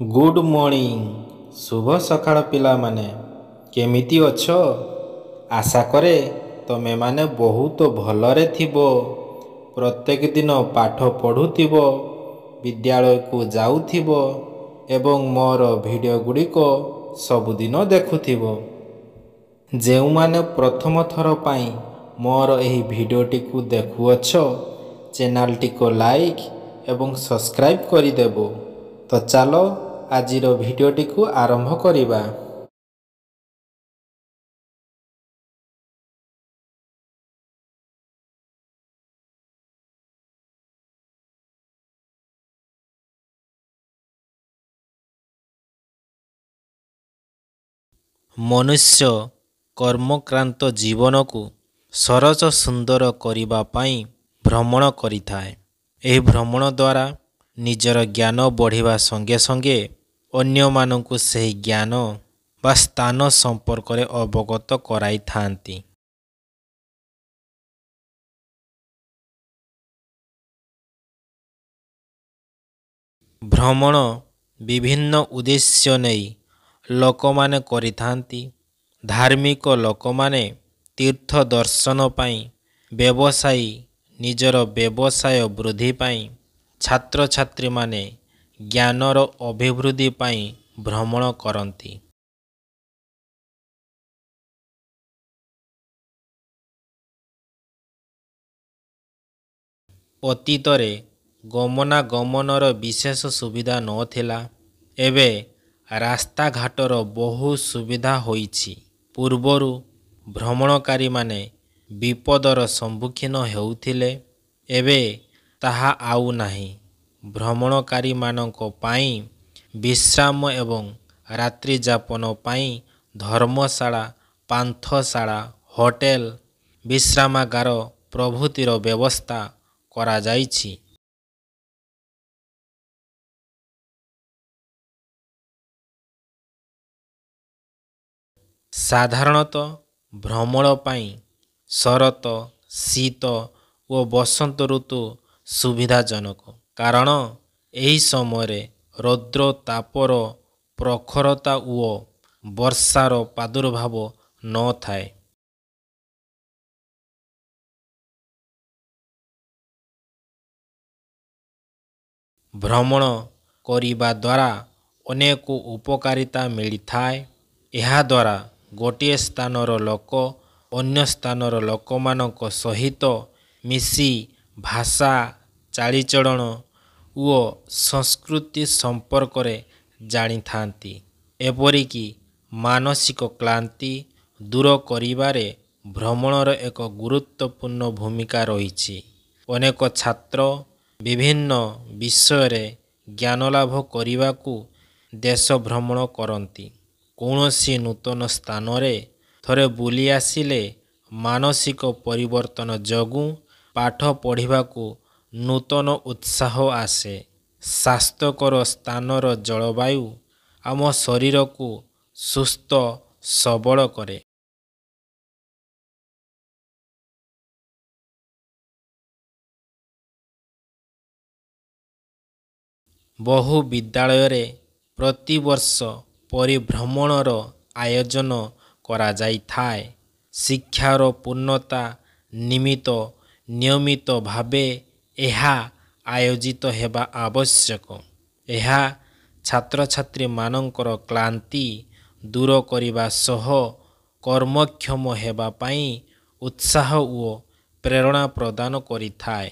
Good morning. ଶୁଭ ସକାଳ ପିଲାମାନେ, କେମିତି ଅଛ? ଆଶା କରେ ତମେମାନେ ବହୁତ ଭଲରେ ଥିବ। ପ୍ରତ୍ୟେକ ଦିନ ପାଠ ପଢ଼ୁଥିବ, ବିଦ୍ୟାଳୟକୁ ଯାଉଥିବ ଏବଂ ମୋର ଭିଡ଼ିଓ ଗୁଡ଼ିକ ସବୁଦିନ ଦେଖୁଥିବ। ଯେଉଁମାନେ ପ୍ରଥମ ଥର ପାଇଁ ମୋର ଏହି ଭିଡ଼ିଓଟିକୁ ଦେଖୁଅଛ, ଚ୍ୟାନେଲଟିକୁ ଲାଇକ୍ ଏବଂ ସବସ୍କ୍ରାଇବ୍ କରିଦେବ। ତ ଚାଲ ଆଜିର ଭିଡ଼ିଓଟିକୁ ଆରମ୍ଭ କରିବା। ମନୁଷ୍ୟ କର୍ମକ୍ରାନ୍ତ ଜୀବନକୁ ସରସ ସୁନ୍ଦର କରିବା ପାଇଁ ଭ୍ରମଣ କରିଥାଏ। ଏହି ଭ୍ରମଣ ଦ୍ୱାରା ନିଜର ଜ୍ଞାନ ବଢ଼ିବା ସଙ୍ଗେ ସଙ୍ଗେ ଅନ୍ୟମାନଙ୍କୁ ସେହି ଜ୍ଞାନ ବା ସ୍ଥାନ ସମ୍ପର୍କରେ ଅବଗତ କରାଇଥାନ୍ତି। ଭ୍ରମଣ ବିଭିନ୍ନ ଉଦ୍ଦେଶ୍ୟ ନେଇ ଲୋକମାନେ କରିଥାନ୍ତି। ଧାର୍ମିକ ଲୋକମାନେ ତୀର୍ଥ ଦର୍ଶନ ପାଇଁ, ବ୍ୟବସାୟୀ ନିଜର ବ୍ୟବସାୟ ବୃଦ୍ଧି ପାଇଁ, ଛାତ୍ରଛାତ୍ରୀମାନେ ଜ୍ଞାନର ଅଭିବୃଦ୍ଧି ପାଇଁ ଭ୍ରମଣ କରନ୍ତି। ଅତୀତରେ ଗମନାଗମନର ବିଶେଷ ସୁବିଧା ନଥିଲା। ଏବେ ରାସ୍ତାଘାଟର ବହୁ ସୁବିଧା ହୋଇଛି। ପୂର୍ବରୁ ଭ୍ରମଣକାରୀମାନେ ବିପଦର ସମ୍ମୁଖୀନ ହେଉଥିଲେ, ଏବେ ତାହା ଆଉ ନାହିଁ। ଭ୍ରମଣକାରୀମାନଙ୍କ ପାଇଁ ବିଶ୍ରାମ ଏବଂ ରାତ୍ରିଯାପନ ପାଇଁ ଧର୍ମଶାଳା, ପାନ୍ଥଶାଳା, ହୋଟେଲ, ବିଶ୍ରାମାଗାର ପ୍ରଭୃତିର ବ୍ୟବସ୍ଥା କରାଯାଇଛି। ସାଧାରଣତଃ ଭ୍ରମଣ ପାଇଁ ଶରତ, ଶୀତ ଓ ବସନ୍ତ ଋତୁ ସୁବିଧାଜନକ, କାରଣ ଏହି ସମୟରେ ରୌଦ୍ର ତାପର ପ୍ରଖରତା ଓ ବର୍ଷାର ପ୍ରାଦୁର୍ଭାବ ନଥାଏ। ଭ୍ରମଣ କରିବା ଦ୍ୱାରା ଅନେକ ଉପକାରିତା ମିଳିଥାଏ। ଏହାଦ୍ୱାରା ଗୋଟିଏ ସ୍ଥାନର ଲୋକ ଅନ୍ୟ ସ୍ଥାନର ଲୋକମାନଙ୍କ ସହିତ ମିଶି ଭାଷା, ଚାଲିଚଳନ ଓ ସଂସ୍କୃତି ସମ୍ପର୍କରେ ଜାଣିଥାନ୍ତି। ଏପରିକି ମାନସିକ କ୍ଳାନ୍ତି ଦୂର କରିବାରେ ଭ୍ରମଣର ଏକ ଗୁରୁତ୍ୱପୂର୍ଣ୍ଣ ଭୂମିକା ରହିଛି। ଅନେକ ଛାତ୍ର ବିଭିନ୍ନ ବିଷୟରେ ଜ୍ଞାନ ଲାଭ କରିବାକୁ ଦେଶ ଭ୍ରମଣ କରନ୍ତି। କୌଣସି ନୂତନ ସ୍ଥାନରେ ଥରେ ବୁଲି ଆସିଲେ ମାନସିକ ପରିବର୍ତ୍ତନ ଯୋଗୁଁ ପାଠ ପଢ଼ିବାକୁ ନୂତନ ଉତ୍ସାହ ଆସେ। ସ୍ୱାସ୍ଥ୍ୟକର ସ୍ଥାନର ଜଳବାୟୁ ଆମ ଶରୀରକୁ ସୁସ୍ଥ ସବଳ କରେ। ବହୁ ବିଦ୍ୟାଳୟରେ ପ୍ରତିବର୍ଷ ପରିଭ୍ରମଣର ଆୟୋଜନ କରାଯାଇଥାଏ। ଶିକ୍ଷାର ପୂର୍ଣ୍ଣତା ନିମିତ୍ତ ନିୟମିତ ଭାବେ ଏହା ଆୟୋଜିତ ହେବା ଆବଶ୍ୟକ। ଏହା ଛାତ୍ରଛାତ୍ରୀମାନଙ୍କର କ୍ଳାନ୍ତି ଦୂର କରିବା ସହ କର୍ମକ୍ଷମ ହେବା ପାଇଁ ଉତ୍ସାହ ଓ ପ୍ରେରଣା ପ୍ରଦାନ କରିଥାଏ।